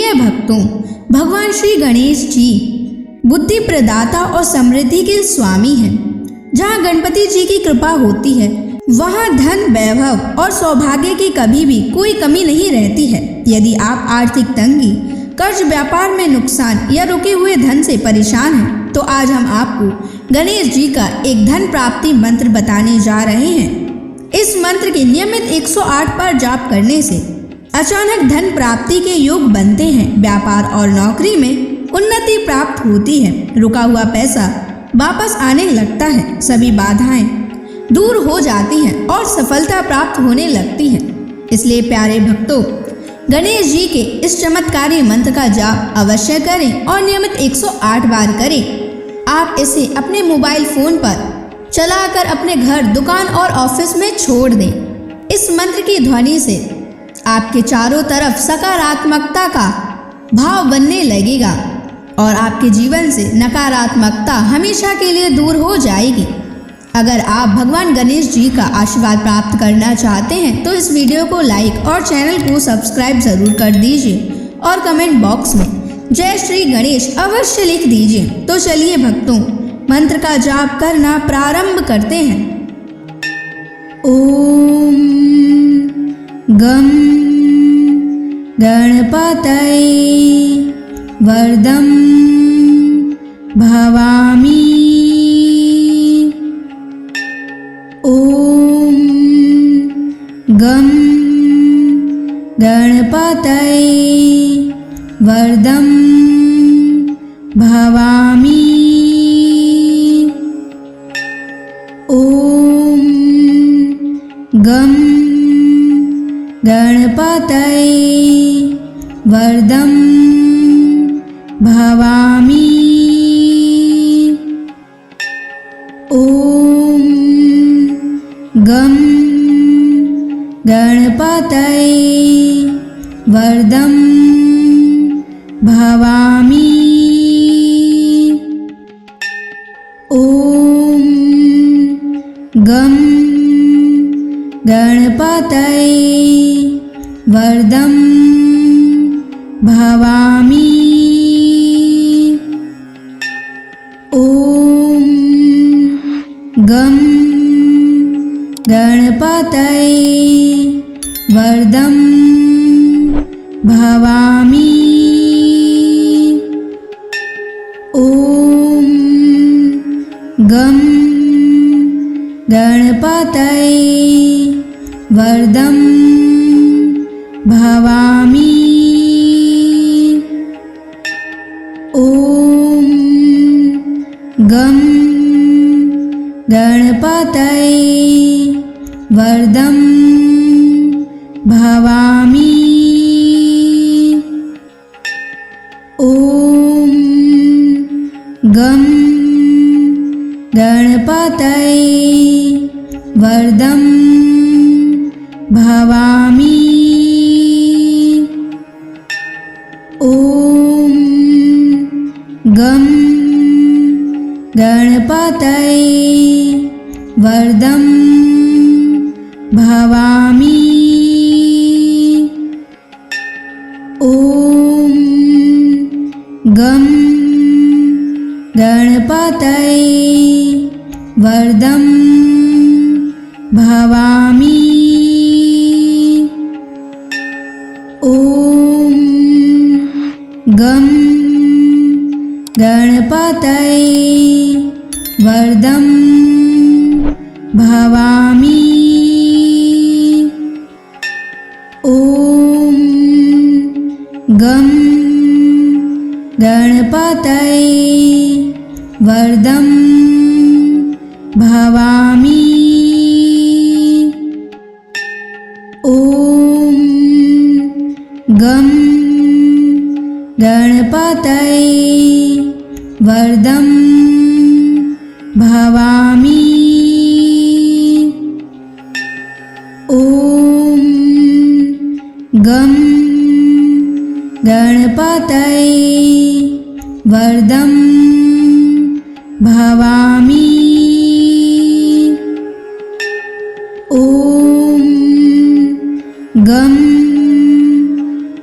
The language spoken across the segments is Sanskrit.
प्रिय भक्तों, भगवान श्री गणेश जी बुद्धि प्रदाता और समृद्धि के स्वामी हैं। जहाँ गणपति जी की कृपा होती है वहाँ धन, वैभव और सौभाग्य की कभी भी कोई कमी नहीं रहती है। यदि आप आर्थिक तंगी, कर्ज, व्यापार में नुकसान या रुके हुए धन से परेशान हैं, तो आज हम आपको गणेश जी का एक धन प्राप्ति मंत्र बताने जा रहे हैं। इस मंत्र के नियमित 108 बार जाप करने से अचानक धन प्राप्ति के योग बनते हैं। व्यापार और नौकरी में उन्नति प्राप्त होती है। रुका हुआ पैसा वापस आने लगता है। सभी बाधाएं दूर हो जाती हैं और सफलता प्राप्त होने लगती है। इसलिए प्यारे भक्तों, गणेश जी के इस चमत्कारी मंत्र का जाप अवश्य करें और नियमित 108 बार करें। आप इसे अपने मोबाइल फोन पर चलाकर अपने घर, दुकान और ऑफिस में छोड़ दें। इस मंत्र की ध्वनि से आपके चारों तरफ सकारात्मकता का भाव बनने लगेगा और आपके जीवन से नकारात्मकता हमेशा के लिए दूर हो जाएगी। अगर आप भगवान गणेश जी का आशीर्वाद प्राप्त करना चाहते हैं तो इस वीडियो को लाइक और चैनल को सब्सक्राइब जरूर कर दीजिए और कमेंट बॉक्स में जय श्री गणेश अवश्य लिख दीजिए। तो चलिए भक्तों, मंत्र का जाप करना प्रारंभ करते हैं। ओम गम गणपतये वरदं भवामि। ओम गम गणपतये वरदं भवामि। ओम गम गणपतये वरदं भवामि। ओम गम गणपतये वरदं भवामि। ओम गम गणपतये वरदं भवामि। ओम गम गणपतये वरदं भवामि। ओम गम गणपतये वरदं भवामि। ओम गम गणपतये वरदं भवामि। ओम गम गणपतये वरदं भवामि। ओम गम गणपतये वरदं भवामि। ओम गम गणपतये वरदं भवामि। ओम गम गणपतये वरदं भवामि। ओम गम गणपतये वरदं भवामि। ओम गम गणपतये वरदं भवामि। ओम गम गणपतये वरदं भवामि। ओम गम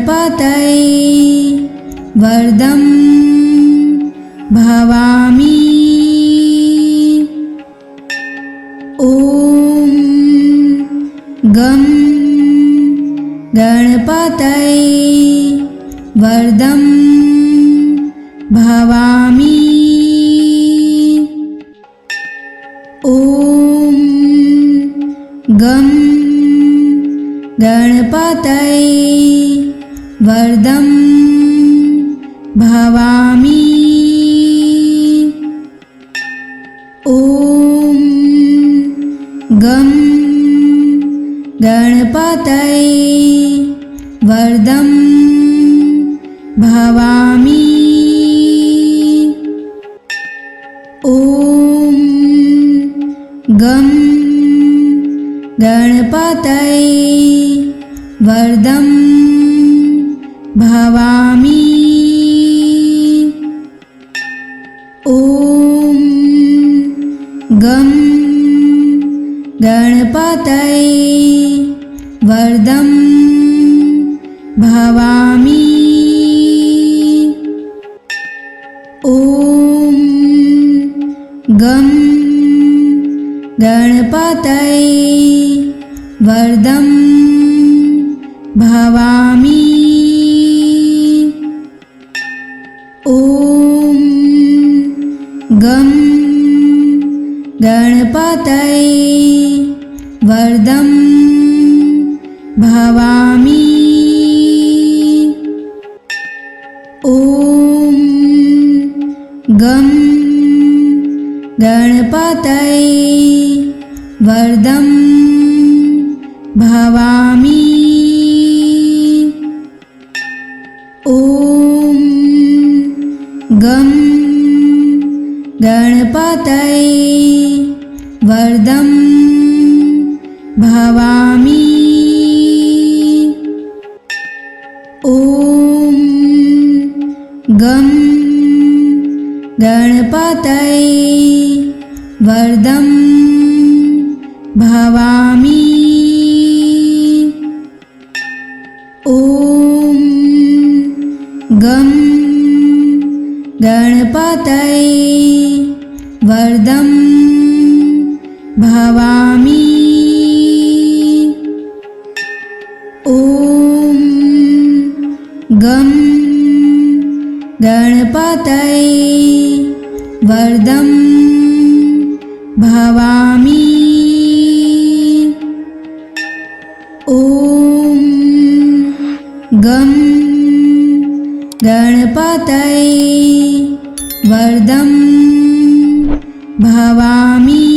गणपतये वरदं भवामि। ॐ गं गणपतये वरदं भवामि। ॐ गं गणपतये वरदं भवामि। ॐ गं गणपतये वरदं भवामि। ॐ गं गणपतये वरदं भवामि। ॐ गं गणपतये वरदं भवामि। ॐ गं गणपतये वरदं भवामि। ॐ गं गणपतये वरदं भवामि। ॐ गं गणपतये वरदं भवामि। ॐ गं गणपतये वरदं भवामि। ॐ गं गणपतये वरदं भवामि। ॐ गं गणपतये वरदं भवामि। ॐ गं गणपतये वरदं भवामि। ॐ गं गणपतये वरदं भवामि।